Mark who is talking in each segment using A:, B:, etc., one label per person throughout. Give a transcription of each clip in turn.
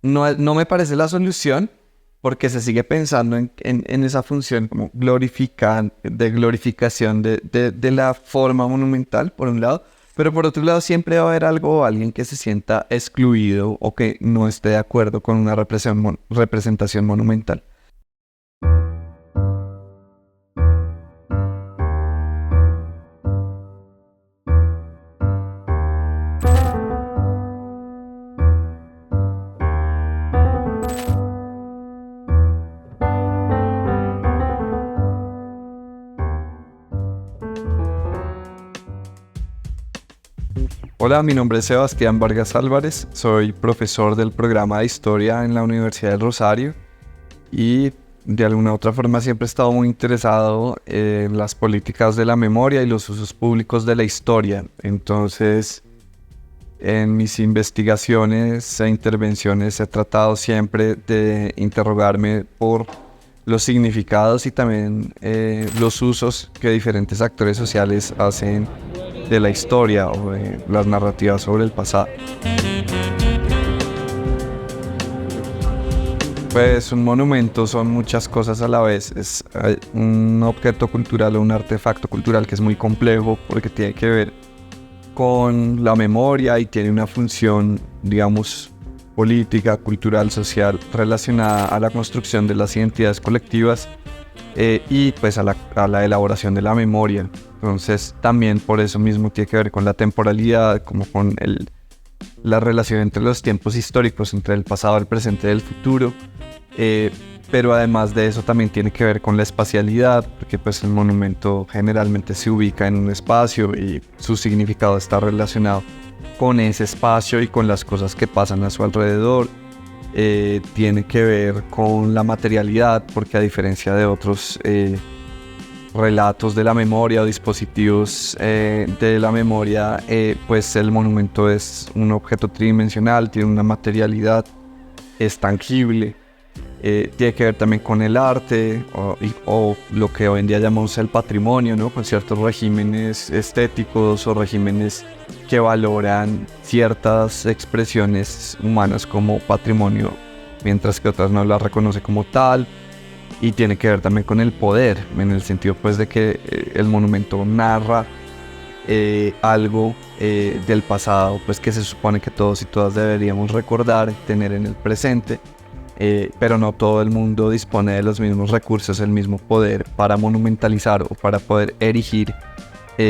A: no me parece la solución porque se sigue pensando en esa función como de glorificación de la forma monumental, por un lado, pero por otro lado siempre va a haber algo o alguien que se sienta excluido o que no esté de acuerdo con una representación monumental. Hola, mi nombre es Sebastián Vargas Álvarez, soy profesor del programa de Historia en la Universidad del Rosario y de alguna u otra forma siempre he estado muy interesado en las políticas de la memoria y los usos públicos de la historia. Entonces, en mis investigaciones e intervenciones he tratado siempre de interrogarme por los significados y también los usos que diferentes actores sociales hacen de la historia o de las narrativas sobre el pasado. Pues un monumento son muchas cosas a la vez. Es un objeto cultural o un artefacto cultural que es muy complejo porque tiene que ver con la memoria y tiene una función, digamos, política, cultural, social relacionada a la construcción de las identidades colectivas y pues a la elaboración de la memoria. Entonces también por eso mismo tiene que ver con la temporalidad, como con la relación entre los tiempos históricos, entre el pasado, el presente y el futuro. Pero además de eso también tiene que ver con la espacialidad, porque pues el monumento generalmente se ubica en un espacio y su significado está relacionado con ese espacio y con las cosas que pasan a su alrededor. Tiene que ver con la materialidad, porque a diferencia de otros relatos de la memoria o dispositivos de la memoria, pues el monumento es un objeto tridimensional, tiene una materialidad, es tangible. Tiene que ver también con el arte o lo que hoy en día llamamos el patrimonio, ¿no? Con ciertos regímenes estéticos o regímenes que valoran ciertas expresiones humanas como patrimonio, mientras que otras no las reconoce como tal. Y tiene que ver también con el poder, en el sentido pues de que el monumento narra algo del pasado, pues que se supone que todos y todas deberíamos recordar, tener en el presente. Pero no todo el mundo dispone de los mismos recursos, el mismo poder para monumentalizar o para poder erigir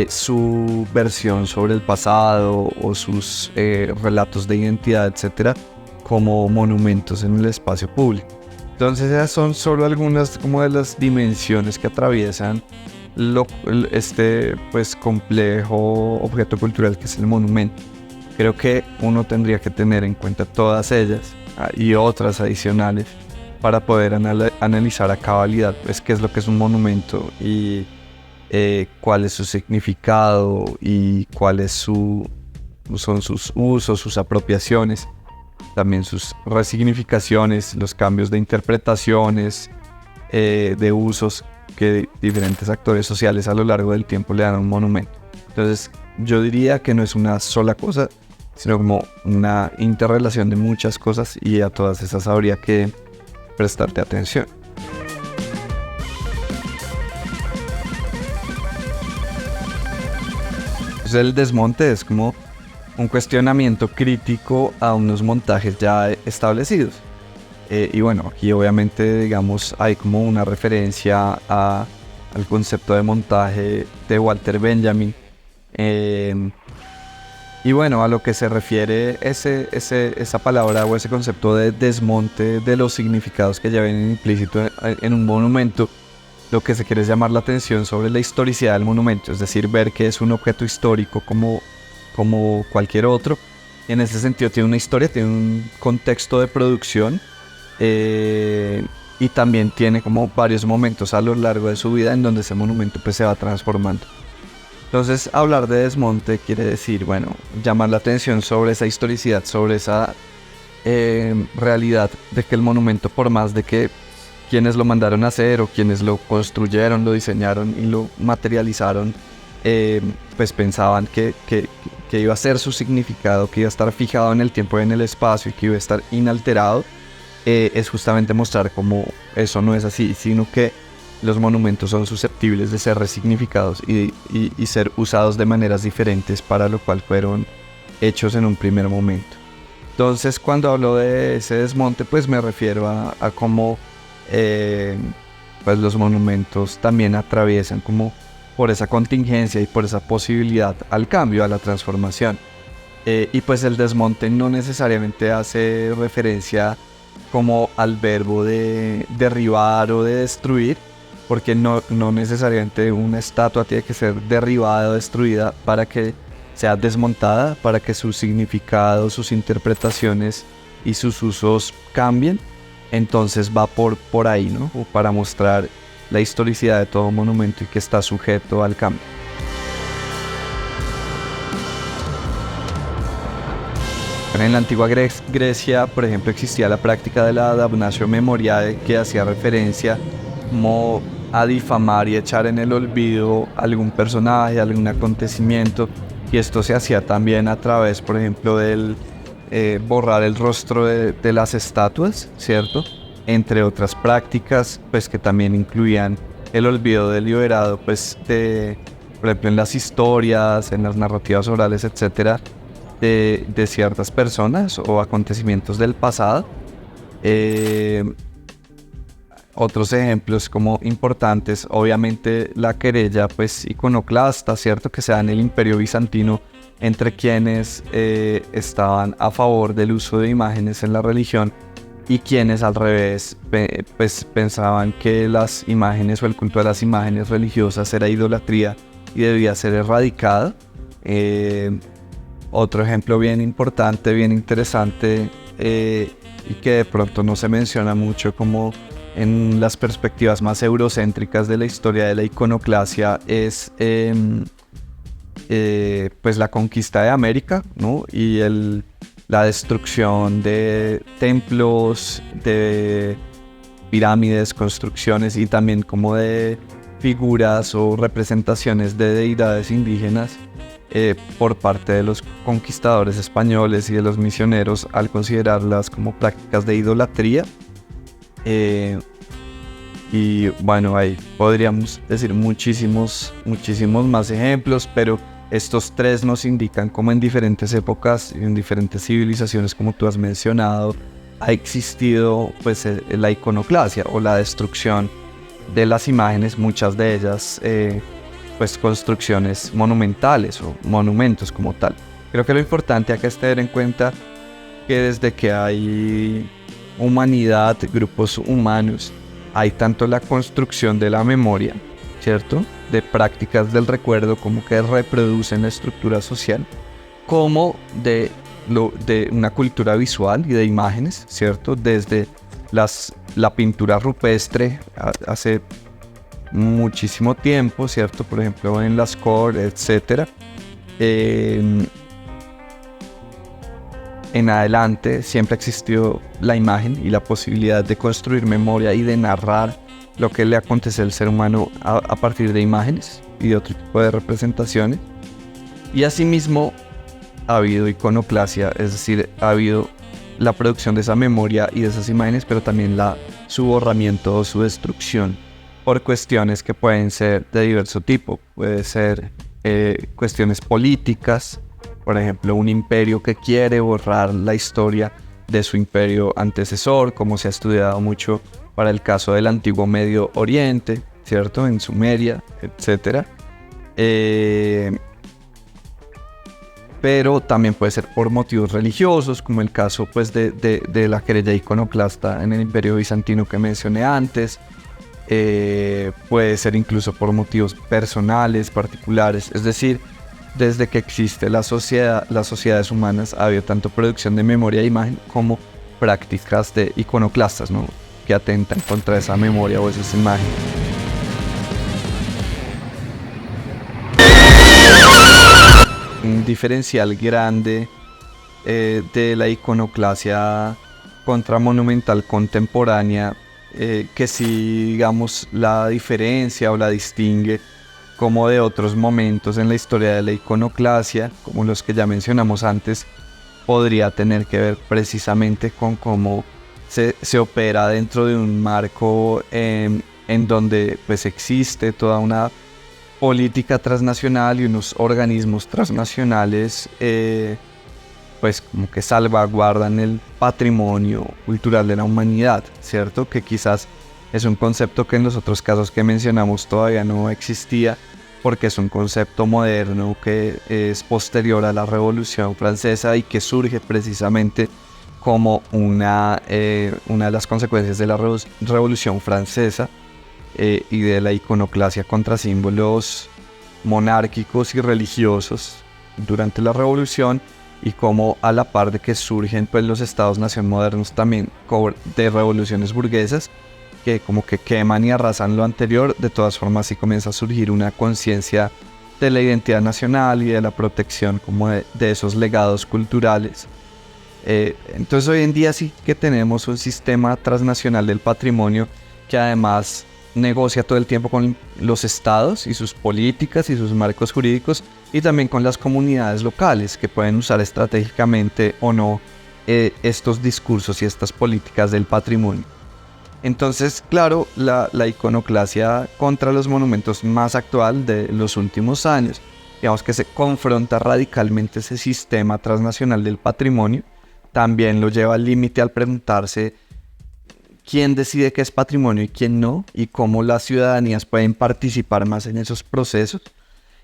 A: su versión sobre el pasado o sus relatos de identidad, etcétera, como monumentos en el espacio público. Entonces esas son solo algunas como de las dimensiones que atraviesan este pues complejo objeto cultural que es el monumento. Creo que uno tendría que tener en cuenta todas ellas y otras adicionales para poder analizar a cabalidad pues qué es lo que es un monumento y cuál es su significado y cuáles son sus usos, sus apropiaciones, también sus resignificaciones, los cambios de interpretaciones, de usos que diferentes actores sociales a lo largo del tiempo le dan a un monumento. Entonces yo diría que no es una sola cosa, sino como una interrelación de muchas cosas y a todas esas habría que prestarte atención. Entonces el desmonte es como un cuestionamiento crítico a unos montajes ya establecidos. Y bueno, aquí obviamente digamos hay como una referencia al concepto de montaje de Walter Benjamin. Y bueno, a lo que se refiere esa palabra o ese concepto de desmonte de los significados que ya vienen implícito en un monumento, lo que se quiere es llamar la atención sobre la historicidad del monumento, es decir, ver que es un objeto histórico como cualquier otro. Y en ese sentido tiene una historia, tiene un contexto de producción y también tiene como varios momentos a lo largo de su vida en donde ese monumento pues se va transformando. Entonces, hablar de desmonte quiere decir, bueno, llamar la atención sobre esa historicidad, sobre esa realidad de que el monumento, por más de que quienes lo mandaron a hacer o quienes lo construyeron, lo diseñaron y lo materializaron, pues pensaban que iba a ser su significado, que iba a estar fijado en el tiempo y en el espacio y que iba a estar inalterado, es justamente mostrar cómo eso no es así, sino que los monumentos son susceptibles de ser resignificados y ser usados de maneras diferentes para lo cual fueron hechos en un primer momento. Entonces, cuando hablo de ese desmonte, pues me refiero a cómo pues los monumentos también atraviesan como por esa contingencia y por esa posibilidad al cambio, a la transformación. Y pues el desmonte no necesariamente hace referencia como al verbo de derribar o de destruir, porque no necesariamente una estatua tiene que ser derribada o destruida para que sea desmontada, para que su significado, sus interpretaciones y sus usos cambien. Entonces va por ahí, ¿no? O para mostrar la historicidad de todo monumento y que está sujeto al cambio. En la antigua Grecia, por ejemplo, existía la práctica de la damnatio memoriae, que hacía referencia como a difamar y echar en el olvido algún personaje, algún acontecimiento, y esto se hacía también a través, por ejemplo, del borrar el rostro de las estatuas, ¿cierto? Entre otras prácticas, pues que también incluían el olvido deliberado, pues por ejemplo, en las historias, en las narrativas orales, etcétera, de ciertas personas o acontecimientos del pasado. Otros ejemplos como importantes, obviamente la querella pues iconoclasta, ¿cierto? Que se da en el Imperio Bizantino entre quienes estaban a favor del uso de imágenes en la religión y quienes al revés pues pensaban que las imágenes o el culto de las imágenes religiosas era idolatría y debía ser erradicado. Otro ejemplo bien importante, bien interesante y que de pronto no se menciona mucho como en las perspectivas más eurocéntricas de la historia de la iconoclasia es pues la conquista de América, ¿no? Y la destrucción de templos, de pirámides, construcciones y también como de figuras o representaciones de deidades indígenas por parte de los conquistadores españoles y de los misioneros al considerarlas como prácticas de idolatría. Y bueno, ahí podríamos decir muchísimos más ejemplos, pero estos tres nos indican cómo en diferentes épocas y en diferentes civilizaciones, como tú has mencionado, ha existido pues la iconoclasia o la destrucción de las imágenes, muchas de ellas pues construcciones monumentales o monumentos como tal. Creo que lo importante acá es tener en cuenta que desde que hay humanidad, grupos humanos, hay tanto la construcción de la memoria, ¿cierto? De prácticas del recuerdo como que reproducen la estructura social, como de una cultura visual y de imágenes, ¿cierto? Desde la pintura rupestre hace muchísimo tiempo, ¿cierto? Por ejemplo, en Lascaux, etc. En adelante siempre existió la imagen y la posibilidad de construir memoria y de narrar lo que le acontece al ser humano a partir de imágenes y de otro tipo de representaciones. Y asimismo ha habido iconoclasia, es decir, ha habido la producción de esa memoria y de esas imágenes, pero también su borramiento o su destrucción por cuestiones que pueden ser de diverso tipo. Puede ser cuestiones políticas, por ejemplo, un imperio que quiere borrar la historia de su imperio antecesor, como se ha estudiado mucho para el caso del antiguo Medio Oriente, ¿cierto? En Sumeria, etc. Pero también puede ser por motivos religiosos, como el caso pues, de la querella iconoclasta en el Imperio Bizantino que mencioné antes. Puede ser incluso por motivos personales, particulares, es decir, desde que existe las sociedades humanas ha habido tanto producción de memoria e imagen como prácticas de iconoclastas, ¿no? Que atentan contra esa memoria o esas imágenes. Un diferencial grande de la iconoclasia contramonumental contemporánea que sí, digamos, la diferencia o la distingue como de otros momentos en la historia de la iconoclasia, como los que ya mencionamos antes, podría tener que ver precisamente con cómo se opera dentro de un marco en donde pues existe toda una política transnacional y unos organismos transnacionales pues como que salvaguardan el patrimonio cultural de la humanidad, ¿cierto? Que quizás es un concepto que en los otros casos que mencionamos todavía no existía, porque es un concepto moderno que es posterior a la Revolución Francesa y que surge precisamente como una de las consecuencias de la Revolución Francesa y de la iconoclasia contra símbolos monárquicos y religiosos durante la Revolución, y como a la par de que surgen pues los estados-nación modernos también de revoluciones burguesas que como que queman y arrasan lo anterior, de todas formas sí comienza a surgir una conciencia de la identidad nacional y de la protección como de esos legados culturales. Entonces hoy en día sí que tenemos un sistema transnacional del patrimonio que además negocia todo el tiempo con los estados y sus políticas y sus marcos jurídicos, y también con las comunidades locales que pueden usar estratégicamente o no estos discursos y estas políticas del patrimonio. Entonces, claro, la iconoclasia contra los monumentos más actual de los últimos años, digamos que se confronta radicalmente ese sistema transnacional del patrimonio, también lo lleva al límite al preguntarse quién decide qué es patrimonio y quién no, y cómo las ciudadanías pueden participar más en esos procesos.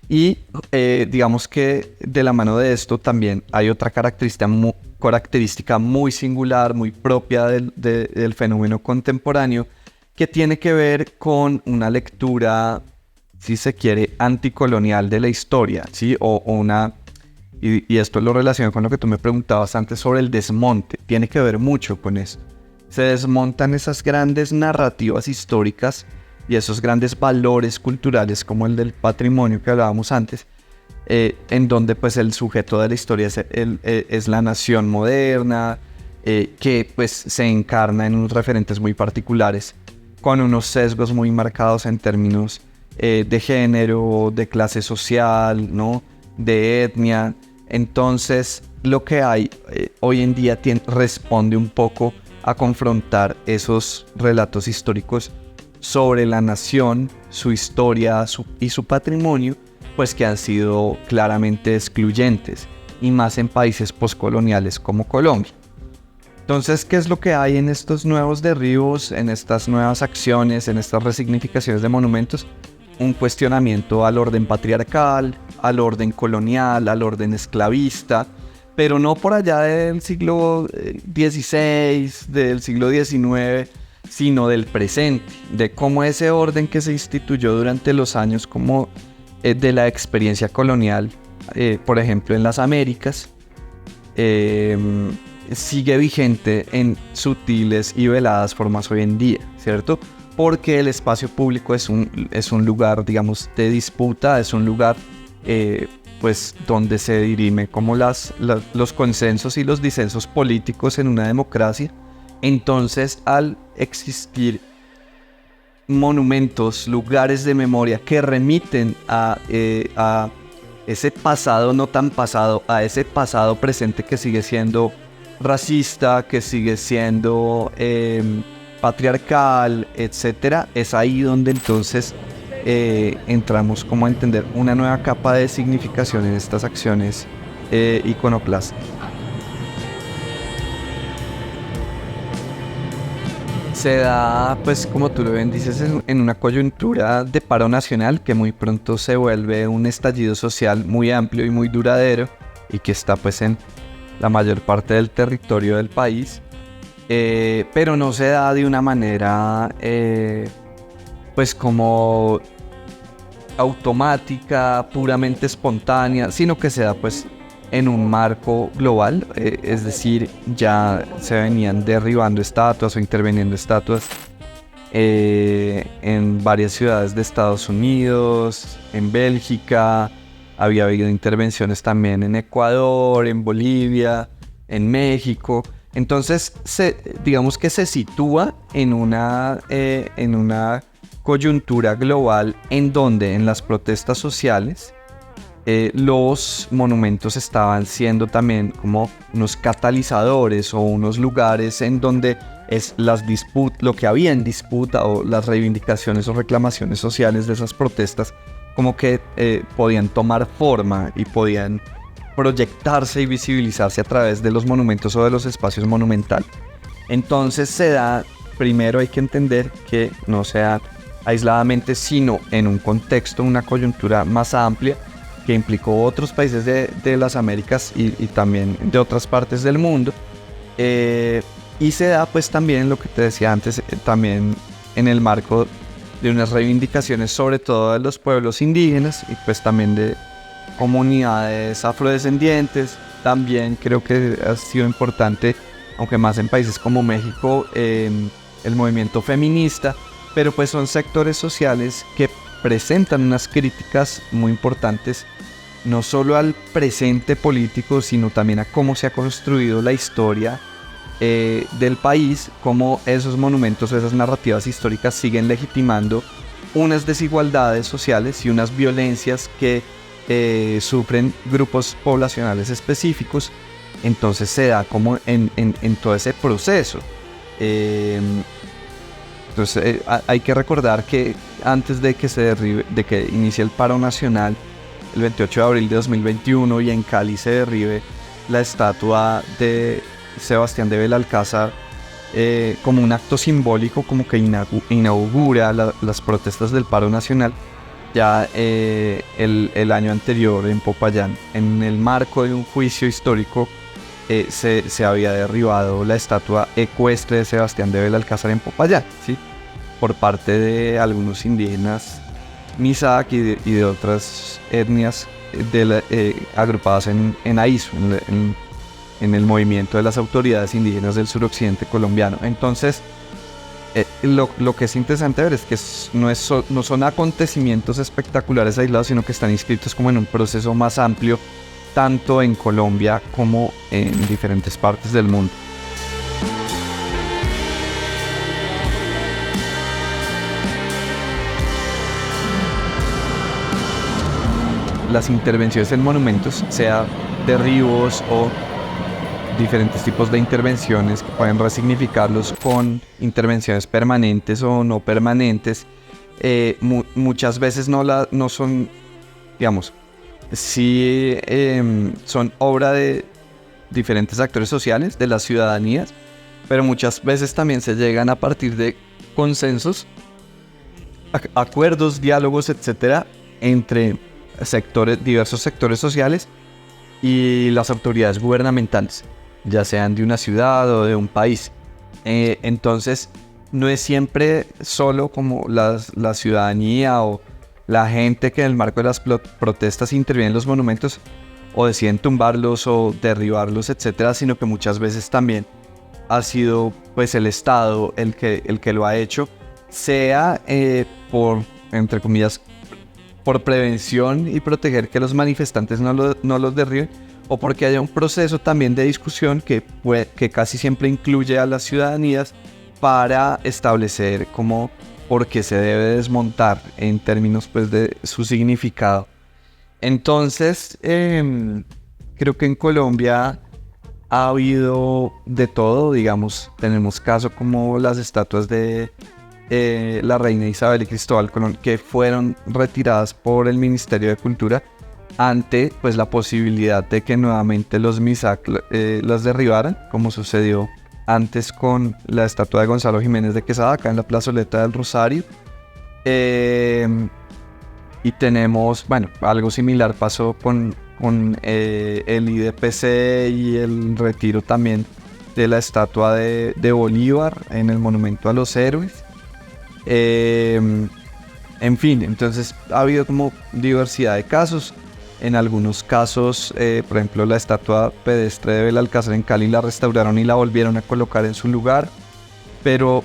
A: Y digamos que de la mano de esto también hay otra característica muy singular, muy propia del fenómeno contemporáneo, que tiene que ver con una lectura, si se quiere, anticolonial de la historia, ¿sí? Y esto lo relaciono con lo que tú me preguntabas antes sobre el desmonte, tiene que ver mucho con eso. Se desmontan esas grandes narrativas históricas y esos grandes valores culturales como el del patrimonio que hablábamos antes, en donde pues el sujeto de la historia es la nación moderna, que pues se encarna en unos referentes muy particulares, con unos sesgos muy marcados en términos de género, de clase social, ¿no? De etnia. Entonces lo que hay hoy en día responde un poco a confrontar esos relatos históricos sobre la nación, su historia y su patrimonio, pues que han sido claramente excluyentes, y más en países postcoloniales como Colombia. Entonces, ¿qué es lo que hay en estos nuevos derribos, en estas nuevas acciones, en estas resignificaciones de monumentos? Un cuestionamiento al orden patriarcal, al orden colonial, al orden esclavista, pero no por allá del siglo XVI, del siglo XIX, sino del presente, de cómo ese orden que se instituyó durante los años como de la experiencia colonial, por ejemplo en las Américas, sigue vigente en sutiles y veladas formas hoy en día, ¿cierto? Porque el espacio público es un lugar, digamos, de disputa, es un lugar pues donde se dirime como los consensos y los disensos políticos en una democracia. Entonces, al existir monumentos, lugares de memoria que remiten a ese pasado no tan pasado, a ese pasado presente que sigue siendo racista, que sigue siendo patriarcal, etcétera, es ahí donde entonces entramos como a entender una nueva capa de significación en estas acciones iconoclastas. Se da, pues como tú lo bien dices, en una coyuntura de paro nacional que muy pronto se vuelve un estallido social muy amplio y muy duradero, y que está pues en la mayor parte del territorio del país, pero no se da de una manera pues como automática, puramente espontánea, sino que se da pues en un marco global, es decir, ya se venían derribando estatuas o interviniendo estatuas en varias ciudades de Estados Unidos, en Bélgica, había habido intervenciones también en Ecuador, en Bolivia, en México. Entonces digamos que se sitúa en una coyuntura global en donde en las protestas sociales los monumentos estaban siendo también como unos catalizadores o unos lugares en donde lo que había en disputa o las reivindicaciones o reclamaciones sociales de esas protestas como que podían tomar forma y podían proyectarse y visibilizarse a través de los monumentos o de los espacios monumentales. Entonces primero hay que entender que no sea aisladamente, sino en un contexto, una coyuntura más amplia que implicó otros países de las Américas y también de otras partes del mundo. Y se da pues también lo que te decía antes, también en el marco de unas reivindicaciones sobre todo de los pueblos indígenas y pues también de comunidades afrodescendientes. También creo que ha sido importante, aunque más en países como México, el movimiento feminista, pero pues son sectores sociales que presentan unas críticas muy importantes no solo al presente político, sino también a cómo se ha construido la historia del país, cómo esos monumentos, esas narrativas históricas siguen legitimando unas desigualdades sociales y unas violencias que sufren grupos poblacionales específicos. Entonces se da como en todo ese proceso. Entonces hay que recordar que antes de que inicie el paro nacional, el 28 de abril de 2021, y en Cali se derribe la estatua de Sebastián de Belalcázar, como un acto simbólico, como que inaugura las protestas del paro nacional. Ya el año anterior en Popayán, en el marco de un juicio histórico, se había derribado la estatua ecuestre de Sebastián de Belalcázar en Popayán, ¿sí? Por parte de algunos indígenas Misak y de otras etnias agrupadas en AISU, en el movimiento de las autoridades indígenas del suroccidente colombiano. Entonces, lo que es interesante ver es que no son acontecimientos espectaculares aislados, sino que están inscritos como en un proceso más amplio, tanto en Colombia como en diferentes partes del mundo. Las intervenciones en monumentos, sea derribos o diferentes tipos de intervenciones que pueden resignificarlos con intervenciones permanentes o no permanentes, muchas veces no son, digamos, sí son obra de diferentes actores sociales, de las ciudadanías, pero muchas veces también se llegan a partir de consensos, acuerdos, diálogos, etcétera, entre diversos sectores sociales y las autoridades gubernamentales, ya sean de una ciudad o de un país. Entonces no es siempre solo como la ciudadanía o la gente que en el marco de las protestas interviene en los monumentos o deciden tumbarlos o derribarlos, etcétera, sino que muchas veces también ha sido pues el Estado el que lo ha hecho, sea por, entre comillas, por prevención y proteger que los manifestantes no los derriben, o porque haya un proceso también de discusión que casi siempre incluye a las ciudadanías para establecer como por qué se debe desmontar en términos pues de su significado. Entonces creo que en Colombia ha habido de todo, digamos, tenemos casos como las estatuas de la reina Isabel y Cristóbal Colón, que fueron retiradas por el Ministerio de Cultura ante pues la posibilidad de que nuevamente los Misak las derribaran, como sucedió antes con la estatua de Gonzalo Jiménez de Quesada acá en la plazoleta del Rosario. Y tenemos, bueno, algo similar pasó con el IDPC y el retiro también de la estatua de Bolívar en el Monumento a los Héroes. En fin, entonces ha habido como diversidad de casos. En algunos casos, por ejemplo, la estatua pedestre de Belalcázar en Cali la restauraron y la volvieron a colocar en su lugar. Pero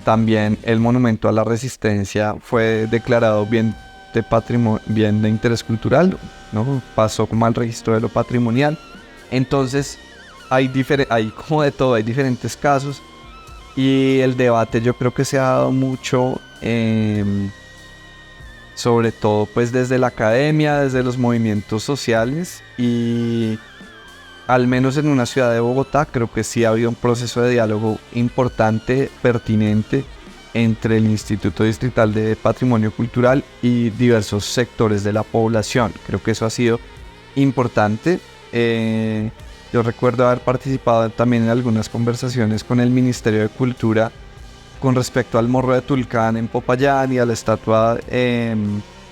A: también el monumento a la resistencia fue declarado bien de interés cultural, ¿no? Pasó como al registro de lo patrimonial. Entonces hay como de todo, hay diferentes casos. Y el debate yo creo que se ha dado mucho, sobre todo pues desde la academia, desde los movimientos sociales, y al menos en una ciudad de Bogotá creo que sí ha habido un proceso de diálogo importante, pertinente, entre el Instituto Distrital de Patrimonio Cultural y diversos sectores de la población. Creo que eso ha sido importante. Yo recuerdo haber participado también en algunas conversaciones con el Ministerio de Cultura con respecto al Morro de Tulcán en Popayán y a la estatua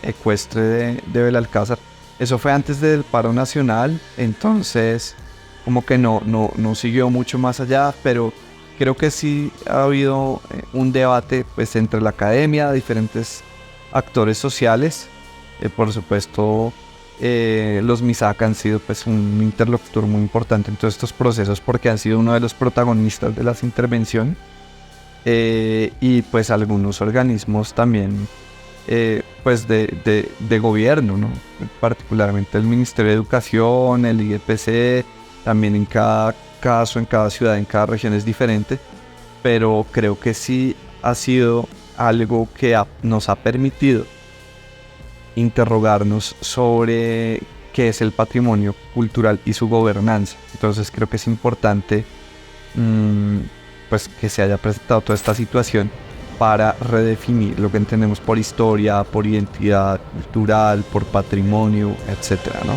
A: ecuestre de Belalcázar. Eso fue antes del paro nacional, entonces como que no siguió mucho más allá, pero creo que sí ha habido un debate pues entre la academia, diferentes actores sociales. Por supuesto, los MISAC han sido pues un interlocutor muy importante en todos estos procesos porque han sido uno de los protagonistas de las intervenciones. Y pues algunos organismos también pues de gobierno, ¿no? Particularmente el Ministerio de Educación, el IEPC, también en cada caso, en cada ciudad, en cada región es diferente, pero creo que sí ha sido algo que nos ha permitido interrogarnos sobre qué es el patrimonio cultural y su gobernanza. Entonces creo que es importante pues que se haya presentado toda esta situación para redefinir lo que entendemos por historia, por identidad cultural, por patrimonio, etcétera, ¿no?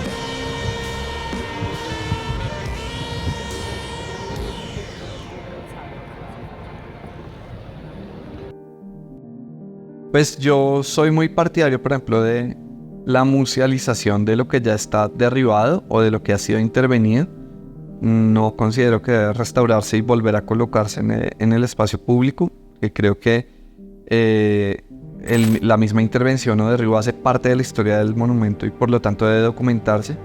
A: Pues yo soy muy partidario, por ejemplo, de la musealización de lo que ya está derribado o de lo que ha sido intervenido. No considero que debe restaurarse y volver a colocarse en el espacio público, que creo que la misma intervención o derribo hace parte de la historia del monumento y por lo tanto debe documentarse.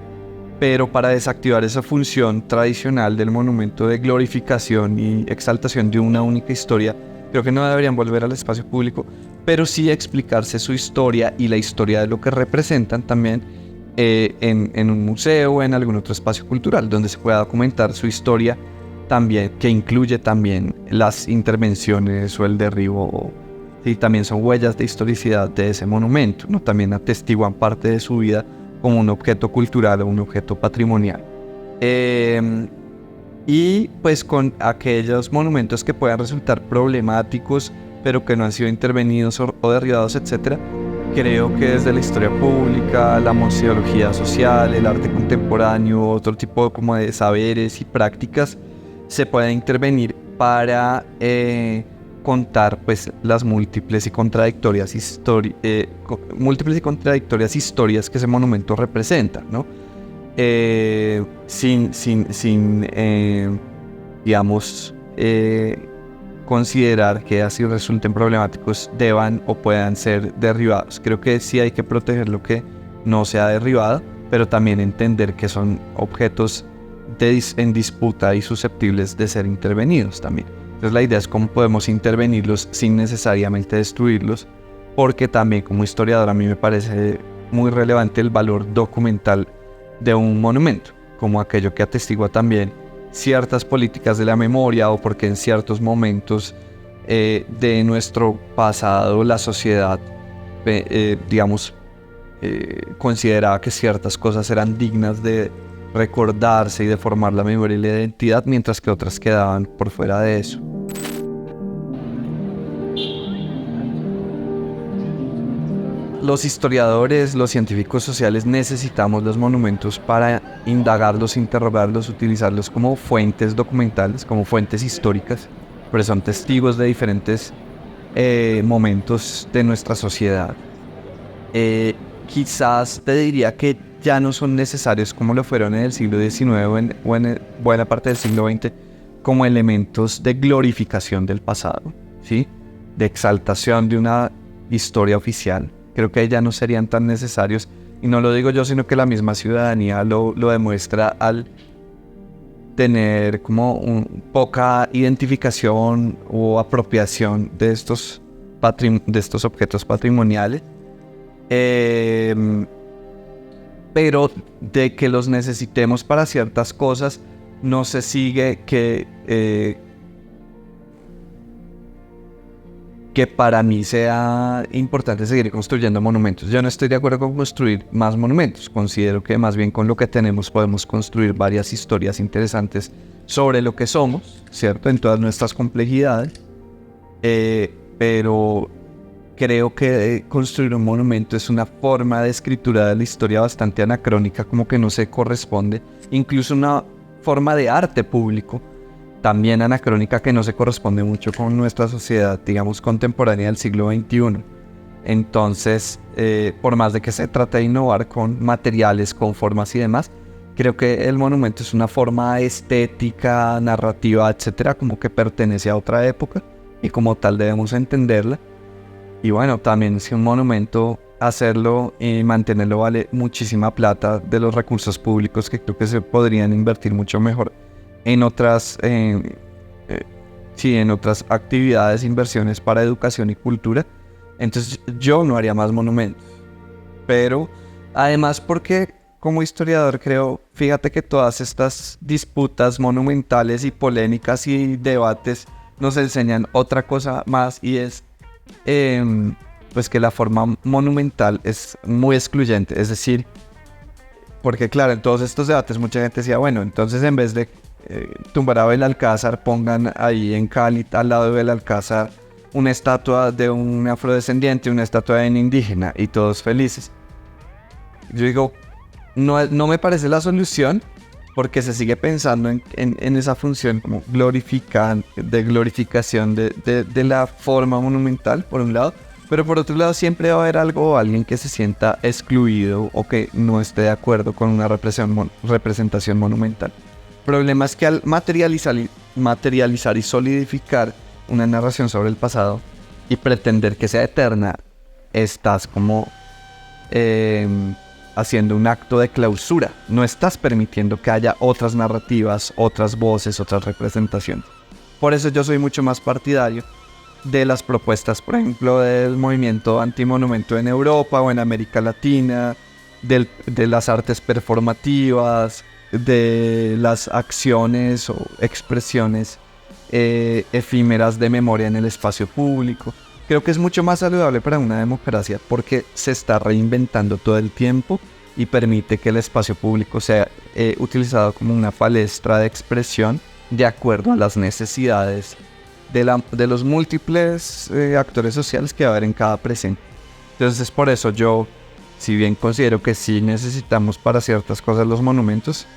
A: Pero para desactivar esa función tradicional del monumento de glorificación y exaltación de una única historia, creo que no deberían volver al espacio público, pero sí explicarse su historia y la historia de lo que representan también en un museo o en algún otro espacio cultural donde se pueda documentar su historia también, que incluye también las intervenciones o el derribo, y también son huellas de historicidad de ese monumento, ¿no? También atestiguan parte de su vida como un objeto cultural o un objeto patrimonial. Y pues con aquellos monumentos que puedan resultar problemáticos, pero que no han sido intervenidos o derribados, etc., creo que desde la historia pública, la museología social, el arte contemporáneo, otro tipo como de saberes y prácticas, se puede intervenir para contar pues las múltiples y contradictorias historias que ese monumento representa, ¿no? Sin digamos, considerar que así resulten problemáticos deban o puedan ser derribados. Creo que sí hay que proteger lo que no sea derribado, pero también entender que son objetos en disputa y susceptibles de ser intervenidos también. Entonces la idea es cómo podemos intervenirlos sin necesariamente destruirlos, porque también como historiador a mí me parece muy relevante el valor documental de un monumento, como aquello que atestigua también ciertas políticas de la memoria, o porque en ciertos momentos de nuestro pasado la sociedad, consideraba que ciertas cosas eran dignas de recordarse y de formar la memoria y la identidad, mientras que otras quedaban por fuera de eso. Los historiadores, los científicos sociales necesitamos los monumentos para indagarlos, interrogarlos, utilizarlos como fuentes documentales, como fuentes históricas, pero son testigos de diferentes momentos de nuestra sociedad. Quizás te diría que ya no son necesarios como lo fueron en el siglo XIX o en buena parte del siglo XX como elementos de glorificación del pasado, ¿sí? De exaltación de una historia oficial. Creo que ya no serían tan necesarios, y no lo digo yo, sino que la misma ciudadanía lo demuestra al tener como poca identificación o apropiación de estos objetos patrimoniales. Pero de que los necesitemos para ciertas cosas, no se sigue que que para mí sea importante seguir construyendo monumentos. Yo no estoy de acuerdo con construir más monumentos. Considero que más bien con lo que tenemos podemos construir varias historias interesantes sobre lo que somos, ¿cierto? En todas nuestras complejidades. Pero creo que construir un monumento es una forma de escritura de la historia bastante anacrónica, como que no se corresponde. Incluso una forma de arte público también anacrónica que no se corresponde mucho con nuestra sociedad, digamos, contemporánea del siglo XXI. Entonces, por más de que se trate de innovar con materiales, con formas y demás, creo que el monumento es una forma estética, narrativa, etcétera, como que pertenece a otra época y como tal debemos entenderla. Y bueno, también si un monumento, hacerlo y mantenerlo vale muchísima plata de los recursos públicos que creo que se podrían invertir mucho mejor en otras, en otras actividades, inversiones para educación y cultura. Entonces yo no haría más monumentos. Pero además porque como historiador creo, fíjate que todas estas disputas monumentales y polémicas y debates nos enseñan otra cosa más, y es pues que la forma monumental es muy excluyente. Es decir, porque claro, en todos estos debates mucha gente decía, bueno, entonces en vez de tumbar a Belalcázar, pongan ahí en Cali, al lado de Belalcázar, una estatua de un afrodescendiente, una estatua de un indígena, y todos felices. Yo digo, no me parece la solución, porque se sigue pensando en esa función como de glorificación de la forma monumental, por un lado, pero por otro lado siempre va a haber algo o alguien que se sienta excluido o que no esté de acuerdo con una representación monumental. El problema es que al materializar y solidificar una narración sobre el pasado y pretender que sea eterna, estás como haciendo un acto de clausura. No estás permitiendo que haya otras narrativas, otras voces, otras representaciones. Por eso yo soy mucho más partidario de las propuestas, por ejemplo, del movimiento antimonumento en Europa o en América Latina, de las artes performativas, de las acciones o expresiones efímeras de memoria en el espacio público. Creo que es mucho más saludable para una democracia porque se está reinventando todo el tiempo y permite que el espacio público sea utilizado como una palestra de expresión de acuerdo a las necesidades de los múltiples actores sociales que va a haber en cada presente. Entonces es por eso yo, si bien considero que sí necesitamos para ciertas cosas los monumentos,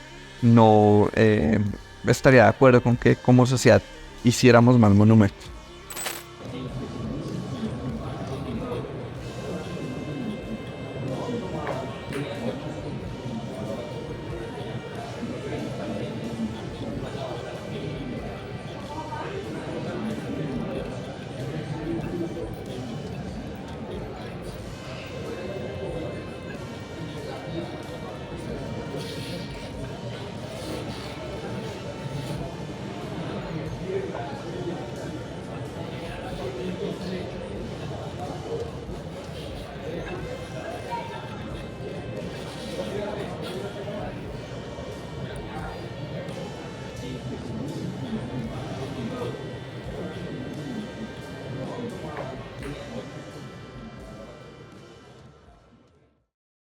A: no estaría de acuerdo con que como sociedad hiciéramos más monumentos.